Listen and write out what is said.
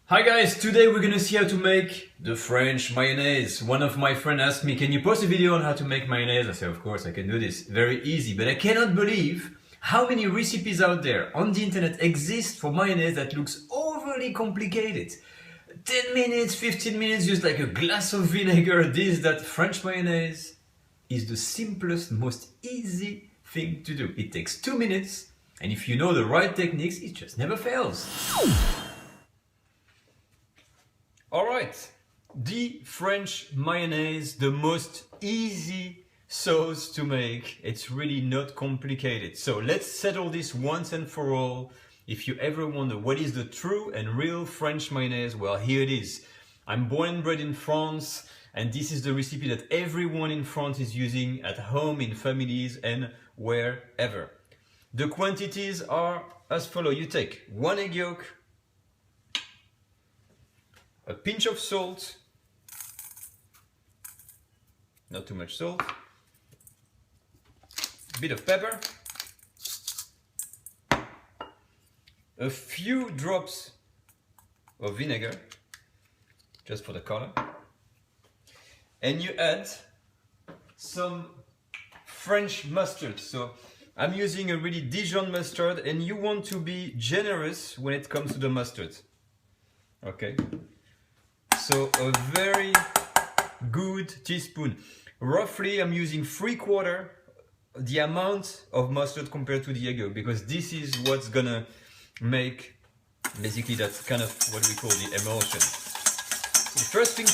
Hi guys, today we're gonna see how to make the French mayonnaise. One of my friends asked me, can you post a video on how to make mayonnaise? I said, of course I can do this. Very easy, but I cannot believe how many recipes out there on the internet exist for mayonnaise that looks overly complicated. 10 minutes, 15 minutes, just like a glass of vinegar, this, that. French mayonnaise is the simplest, most easy thing to do. It takes 2 minutes, and if you know the right techniques, it just never fails. Alright, the French mayonnaise, the most easy sauce to make. It's really not complicated. So let's settle this once and for all. If you ever wonder what is the true and real French mayonnaise, well, here it is. I'm born and bred in France, and this is the recipe that everyone in France is using at home, in families, and wherever. The quantities are as follows. You take 1 egg yolk, a pinch of salt, not too much salt, a bit of pepper, a few drops of vinegar, just for the color, and you add some French mustard. So I'm using a really Dijon mustard, and you want to be generous when it comes to the mustard. Okay? So a very good teaspoon. Roughly I'm using 3/4 the amount of mustard compared to the egg yolk, because this is what's gonna make, basically that's kind of what we call the emulsion. So the first thing